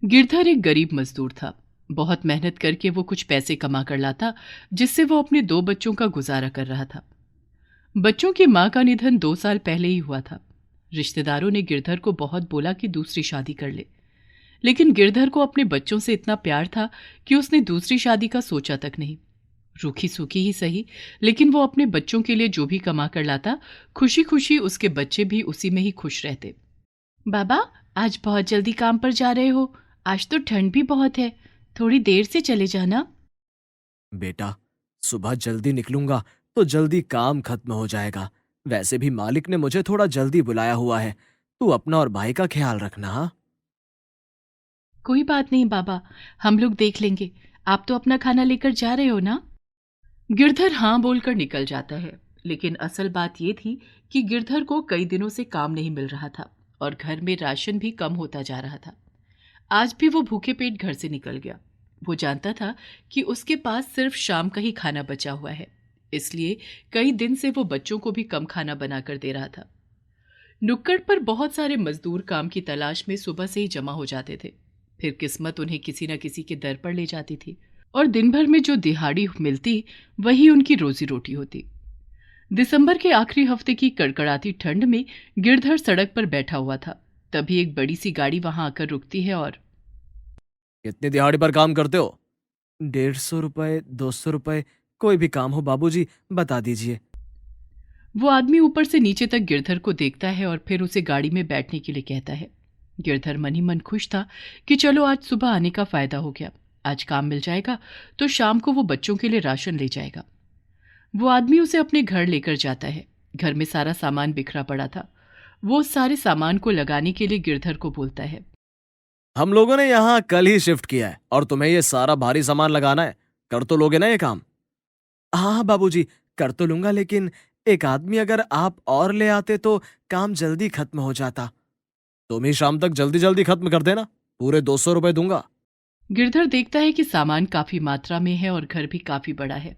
गिरधर एक गरीब मजदूर था। बहुत मेहनत करके वो कुछ पैसे कमा कर लाता, जिससे वो अपने दो बच्चों का गुजारा कर रहा था। बच्चों की मां का निधन 2 साल पहले ही हुआ था। रिश्तेदारों ने गिरधर को बहुत बोला कि दूसरी शादी कर ले, लेकिन गिरधर को अपने बच्चों से इतना प्यार था कि उसने दूसरी शादी का सोचा तक नहीं। रूखी सूखी ही सही, लेकिन वो अपने बच्चों के लिए जो भी कमा कर लाता, खुशी खुशी उसके बच्चे भी उसी में ही खुश रहते। बाबा, आज बहुत जल्दी काम पर जा रहे हो? आज तो ठंड भी बहुत है, थोड़ी देर से चले जाना। बेटा, सुबह जल्दी निकलूंगा तो जल्दी काम खत्म हो जाएगा। वैसे भी मालिक ने मुझे थोड़ा जल्दी बुलाया हुआ है। तू अपना और भाई का ख्याल रखना। हाँ? कोई बात नहीं बाबा, हम लोग देख लेंगे। आप तो अपना खाना लेकर जा रहे हो ना? गिरधर हाँ बोलकर निकल जाता है, लेकिन असल बात यह थी कि गिरधर को कई दिनों से काम नहीं मिल रहा था और घर में राशन भी कम होता जा रहा था। आज भी वो भूखे पेट घर से निकल गया। वो जानता था कि उसके पास सिर्फ शाम का ही खाना बचा हुआ है, इसलिए कई दिन से वो बच्चों को भी कम खाना बनाकर दे रहा था। नुक्कड़ पर बहुत सारे मजदूर काम की तलाश में सुबह से ही जमा हो जाते थे। फिर किस्मत उन्हें किसी न किसी के दर पर ले जाती थी और दिन भर में जो दिहाड़ी मिलती, वही उनकी रोजी रोटी होती। दिसंबर के आखिरी हफ्ते की कड़कड़ाती ठंड में गिरधर सड़क पर बैठा हुआ था। तभी एक बड़ी सी गाड़ी वहां आकर रुकती है और कितनी दिहाड़ी पर काम करते हो? 150 रुपए, 200 रुपए, कोई भी काम हो बाबूजी, बता दीजिए। वो आदमी ऊपर से नीचे तक गिरधर को देखता है और फिर उसे गाड़ी में बैठने के लिए कहता है। गिरधर मन ही मन खुश था कि चलो आज सुबह आने का फायदा हो गया। आज काम मिल जाएगा तो शाम को वो बच्चों के लिए राशन ले जाएगा। वो आदमी उसे अपने घर लेकर जाता है। घर में सारा सामान बिखरा पड़ा था। वो उस सारे सामान को लगाने के लिए गिरधर को बोलता है। हम लोगों ने यहाँ कल ही शिफ्ट किया है और तुम्हें ये सारा भारी सामान लगाना है। कर तो लोगे ना ये काम? हाँ हाँ बाबूजी, कर तो लूंगा, लेकिन एक आदमी अगर आप और ले आते तो काम जल्दी खत्म हो जाता। तुम ही शाम तक जल्दी जल्दी खत्म कर देना। पूरे 200 रुपए दूंगा। गिरधर देखता है कि सामान काफी मात्रा में है और घर भी काफी बड़ा है।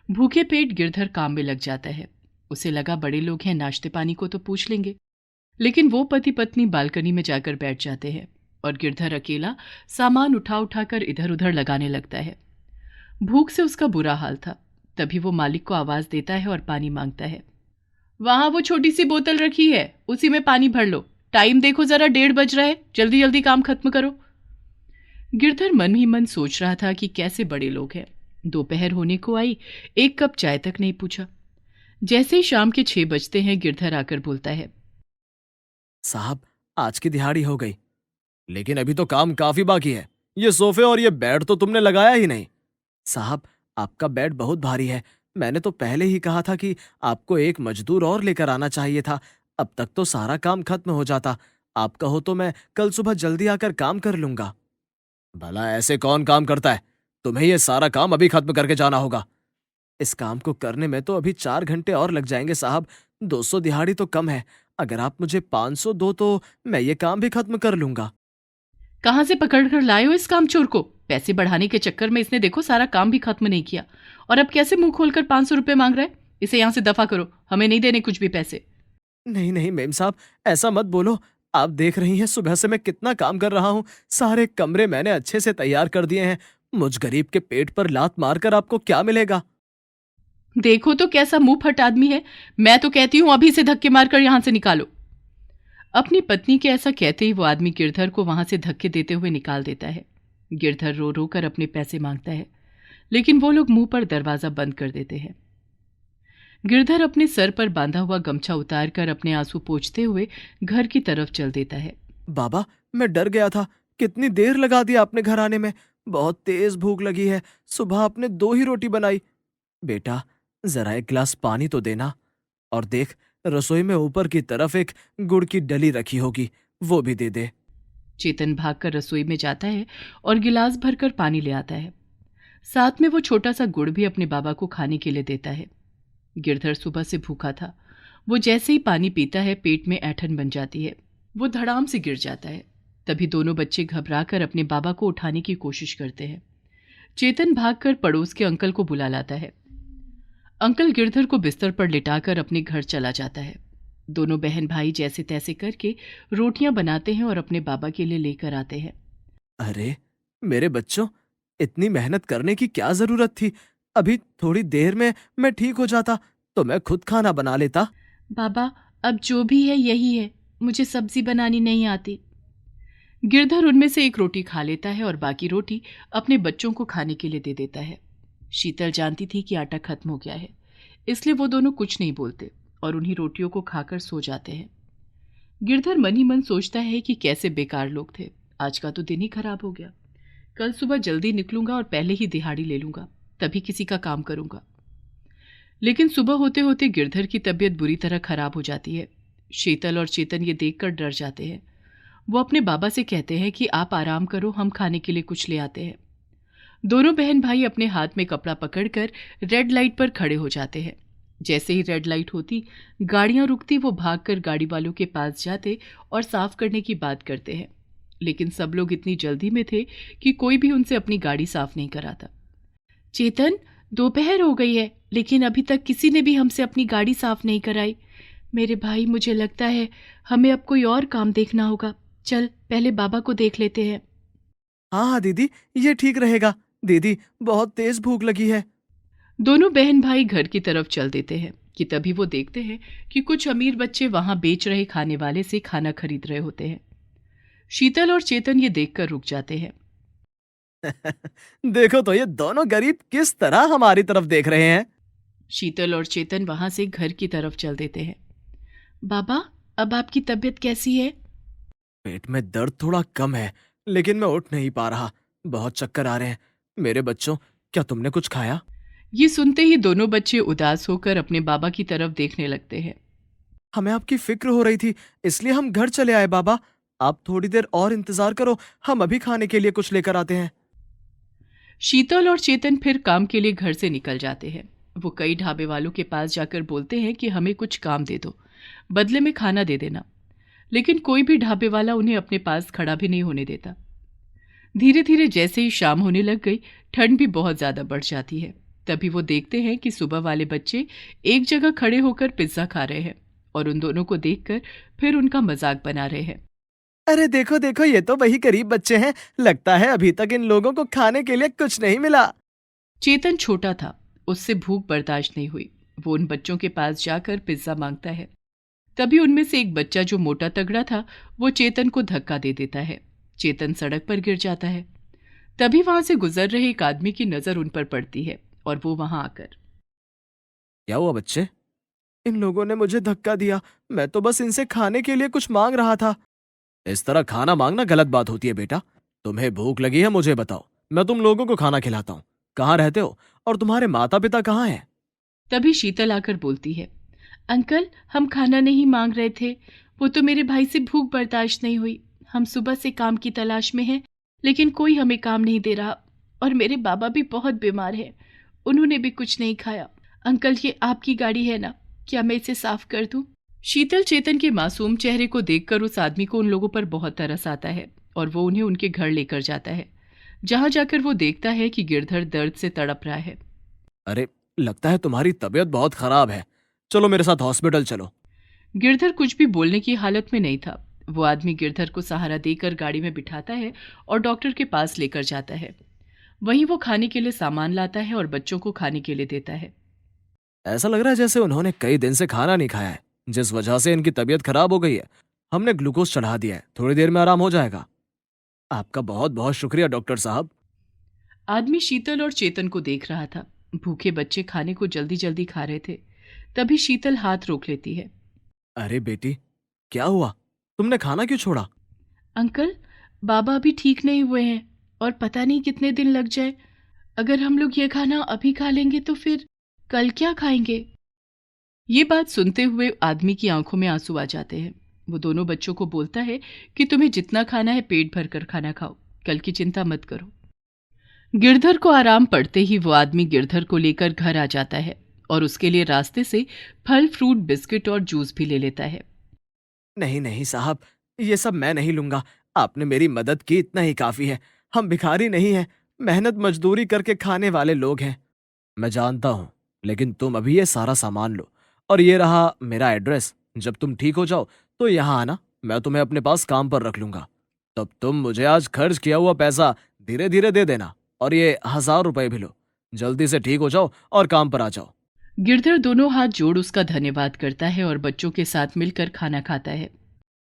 भूखे पेट गिरधर काम में लग जाता है। उसे लगा बड़े लोग हैं, नाश्ते पानी को तो पूछ लेंगे। लेकिन वो पति पत्नी बालकनी में जाकर बैठ जाते हैं और गिरधर अकेला सामान उठा उठाकर इधर उधर लगाने लगता है। भूख से उसका बुरा हाल था। तभी वो मालिक को आवाज देता है और पानी मांगता है। वहां वो छोटी सी बोतल रखी है, उसी में पानी भर लो। टाइम देखो जरा, 1:30 बज रहा है, जल्दी जल्दी काम खत्म करो। गिरधर मन ही मन सोच रहा था कि कैसे बड़े लोग हैं। दोपहर होने को आई, एक कप चाय तक नहीं पूछा। जैसे ही शाम के 6 बजते हैं, गिरधर आकर बोलता है। साहब, आज की दिहाड़ी हो गई, लेकिन अभी तो काम काफी बाकी है। ये सोफे और ये बेड तो तुमने लगाया ही नहीं। साहब, आपका बेड बहुत भारी है। मैंने तो पहले ही कहा था कि आपको एक मजदूर और लेकर आना चाहिए था। अब तक तो सारा काम खत्म हो जाता। आप कहो तो मैं कल सुबह जल्दी आकर काम कर लूंगा। भला ऐसे कौन काम करता है? तुम्हें ये सारा काम अभी खत्म करके जाना होगा। इस काम को करने में तो अभी 4 घंटे और लग जाएंगे साहब। 200 दिहाड़ी तो कम है। अगर आप मुझे 500 दो तो मैं ये काम भी खत्म कर लूंगा। कहां से पकड़ कर लाए हो इस काम चोर को? पैसे बढ़ाने के चक्कर में इसने देखो सारा काम भी खत्म नहीं किया, और अब कैसे मुंह खोलकर 500 रुपए मांग रहा है? इसे यहां से दफा करो, हमें नहीं देने कुछ भी पैसे। नहीं नहीं मेम साहब, ऐसा मत बोलो। आप देख रही हैं सुबह से मैं कितना काम कर रहा हूँ। सारे कमरे मैंने अच्छे से तैयार कर दिए हैं। मुझ गरीब के पेट पर लात मारकर आपको क्या मिलेगा? देखो तो कैसा मुंह फट आदमी है। मैं तो कहती हूं अभी से धक्के मारकर यहां से निकालो। अपनी पत्नी के ऐसा कहते ही वो आदमी गिरधर को वहां से धक्के देते हुए निकाल देता है। गिरधर रो रो कर अपने पैसे मांगता है, लेकिन वो लोग मुंह पर दरवाजा बंद कर देते हैं। गिरधर अपने सर पर बांधा हुआ गमछा उतार कर अपने आंसू पोंछते हुए घर की तरफ चल देता है। बाबा, मैं डर गया था। कितनी देर लगा दी आपने घर आने में। बहुत तेज भूख लगी है। सुबह आपने 2 ही रोटी बनाई। बेटा, जरा एक गिलास पानी तो देना। और देख, रसोई में ऊपर की तरफ एक गुड़ की डली रखी होगी, वो भी दे दे। चेतन भागकर रसोई में जाता है और गिलास भरकर पानी ले आता है। साथ में वो छोटा सा गुड़ भी अपने बाबा को खाने के लिए देता है। गिरधर सुबह से भूखा था। वो जैसे ही पानी पीता है, पेट में ऐंठन बन जाती है। वो धड़ाम से गिर जाता है। तभी दोनों बच्चे घबराकर अपने बाबा को उठाने की कोशिश करते हैं। चेतन भागकर पड़ोस के अंकल को बुला लाता है। अंकल गिरधर को बिस्तर पर लिटाकर अपने घर चला जाता है। दोनों बहन भाई जैसे तैसे करके रोटियां बनाते हैं और अपने बाबा के लिए लेकर आते हैं। अरे मेरे बच्चों, इतनी मेहनत करने की क्या जरूरत थी? अभी थोड़ी देर में मैं ठीक हो जाता तो मैं खुद खाना बना लेता। बाबा, अब जो भी है यही है, मुझे सब्जी बनानी नहीं आती। गिरधर उनमें से एक रोटी खा लेता है और बाकी रोटी अपने बच्चों को खाने के लिए दे देता है। शीतल जानती थी कि आटा खत्म हो गया है, इसलिए वो दोनों कुछ नहीं बोलते और उन्हीं रोटियों को खाकर सो जाते हैं। गिरधर मन ही मन सोचता है कि कैसे बेकार लोग थे, आज का तो दिन ही खराब हो गया। कल सुबह जल्दी निकलूंगा और पहले ही दिहाड़ी ले लूंगा, तभी किसी का काम करूंगा। लेकिन सुबह होते होते गिरधर की तबीयत बुरी तरह खराब हो जाती है। शीतल और चेतन ये देखकर डर जाते हैं। वो अपने बाबा से कहते हैं कि आप आराम करो, हम खाने के लिए कुछ ले आते हैं। दोनों बहन भाई अपने हाथ में कपड़ा पकड़कर रेड लाइट पर खड़े हो जाते हैं। जैसे ही रेड लाइट होती, गाड़ियां रुकती, वो भागकर गाड़ी वालों के पास जाते और साफ करने की बात करते हैं। लेकिन सब लोग इतनी जल्दी में थे कि कोई भी उनसे अपनी गाड़ी साफ नहीं कराता। चेतन, दोपहर हो गई है लेकिन अभी तक किसी ने भी हमसे अपनी गाड़ी साफ नहीं कराई। मेरे भाई, मुझे लगता है हमें अब कोई और काम देखना होगा। चल पहले बाबा को देख लेते हैं। हाँ हाँ दीदी, ये ठीक रहेगा। दीदी, बहुत तेज भूख लगी है। दोनों बहन भाई घर की तरफ चल देते हैं कि तभी वो देखते हैं कि कुछ अमीर बच्चे वहां बेच रहे खाने वाले से खाना खरीद रहे होते हैं। शीतल और चेतन ये देखकर रुक जाते हैं। देखो तो ये दोनों गरीब किस तरह हमारी तरफ देख रहे हैं। शीतल और चेतन वहां से घर की तरफ चल देते हैं। बाबा, अब आपकी तबीयत कैसी है? पेट में दर्द थोड़ा कम है, लेकिन मैं उठ नहीं पा रहा। बहुत चक्कर आ रहे हैं। मेरे बच्चों, क्या तुमने कुछ खाया? ये सुनते ही दोनों बच्चे उदास होकर अपने बाबा की तरफ देखने लगते हैं। हमें आपकी फिक्र हो रही थी, इसलिए हम घर चले आए। बाबा, आप थोड़ी देर और इंतजार करो, हम अभी खाने के लिए कुछ लेकर आते हैं। शीतल और चेतन फिर काम के लिए घर से निकल जाते हैं। वो कई ढाबे वालों के पास जाकर बोलते हैं कि हमें कुछ काम दे दो, बदले में खाना दे देना। लेकिन कोई भी ढाबे वाला उन्हें अपने पास खड़ा भी नहीं होने देता। धीरे धीरे जैसे ही शाम होने लग गई, ठंड भी बहुत ज्यादा बढ़ जाती है। तभी वो देखते हैं कि सुबह वाले बच्चे एक जगह खड़े होकर पिज्जा खा रहे हैं और उन दोनों को देखकर फिर उनका मजाक बना रहे हैं। अरे देखो देखो, ये तो वही गरीब बच्चे हैं। लगता है अभी तक इन लोगों को खाने के लिए कुछ नहीं मिला। चेतन छोटा था, उससे भूख बर्दाश्त नहीं हुई। वो उन बच्चों के पास जाकर पिज्जा मांगता है। तभी उनमें से एक बच्चा जो मोटा तगड़ा था, वो चेतन को धक्का दे देता है। चेतन सड़क पर गिर जाता है। तभी वहां से गुजर रहे एक आदमी की नजर उन पर पड़ती है और वो वहां आकर, क्या हुआ बच्चे? इन लोगों ने मुझे धक्का दिया। मैं तो बस इनसे खाने के लिए कुछ मांग रहा था। इस तरह खाना मांगना गलत बात होती है बेटा। तुम्हें भूख लगी है, मुझे बताओ, मैं तुम लोगों को खाना खिलाता हूँ। कहाँ रहते हो और तुम्हारे माता पिता कहाँ हैं? तभी शीतल आकर बोलती है, अंकल, हम खाना नहीं मांग रहे थे, वो तो मेरे भाई से भूख बर्दाश्त नहीं हुई। हम सुबह से काम की तलाश में हैं, लेकिन कोई हमें काम नहीं दे रहा और मेरे बाबा भी बहुत बीमार हैं, उन्होंने भी कुछ नहीं खाया। अंकल, ये आपकी गाड़ी है ना, क्या मैं इसे साफ कर दूं? शीतल चेतन के मासूम चेहरे को देखकर उस आदमी को उन लोगों पर बहुत तरस आता है और वो उन्हें उनके घर लेकर जाता है, जहां जाकर वो देखता है कि गिरधर दर्द से तड़प रहा है। अरे, लगता है तुम्हारी तबीयत बहुत खराब है। चलो मेरे साथ हॉस्पिटल चलो। गिरधर कुछ भी बोलने की हालत में नहीं था। वो आदमी गिरधर को सहारा देकर गाड़ी में बिठाता है और डॉक्टर के पास लेकर जाता है। वहीं वो खाने के लिए सामान लाता है और बच्चों को खाने के लिए देता है। ऐसा लग रहा है जैसे उन्होंने कई दिन से खाना नहीं खाया है, जिस वजह से इनकी तबीयत खराब हो गई है। हमने ग्लूकोज चढ़ा दिया है, थोड़ी देर में आराम हो जाएगा। आपका बहुत बहुत शुक्रिया डॉक्टर साहब। आदमी शीतल और चेतन को देख रहा था। भूखे बच्चे खाने को जल्दी जल्दी खा रहे थे। तभी शीतल हाथ रोक लेती है। अरे बेटी, क्या हुआ? तुमने खाना क्यों छोड़ा? अंकल, बाबा अभी ठीक नहीं हुए हैं और पता नहीं कितने दिन लग जाए। अगर हम लोग ये खाना अभी खा लेंगे तो फिर कल क्या खाएंगे? ये बात सुनते हुए आदमी की आंखों में आंसू आ जाते हैं। वो दोनों बच्चों को बोलता है कि तुम्हें जितना खाना है पेट भर कर खाना खाओ, कल की चिंता मत करो। गिरधर को आराम पड़ते ही वो आदमी गिरधर को लेकर घर आ जाता है और उसके लिए रास्ते से फल, फ्रूट, बिस्किट और जूस भी ले लेता है। नहीं नहीं साहब, ये सब मैं नहीं लूंगा। आपने मेरी मदद की, इतना ही काफी है। हम भिखारी नहीं हैं, मेहनत मजदूरी करके खाने वाले लोग हैं। मैं जानता हूं, लेकिन तुम अभी ये सारा सामान लो और ये रहा मेरा एड्रेस। जब तुम ठीक हो जाओ तो यहाँ आना, मैं तुम्हें अपने पास काम पर रख लूंगा। तब तुम मुझे आज खर्च किया हुआ पैसा धीरे धीरे दे देना, और ये 1000 रुपए भी लो। जल्दी से ठीक हो जाओ और काम पर आ जाओ। गिरधर दोनों हाथ जोड़ उसका धन्यवाद करता है और बच्चों के साथ मिलकर खाना खाता है।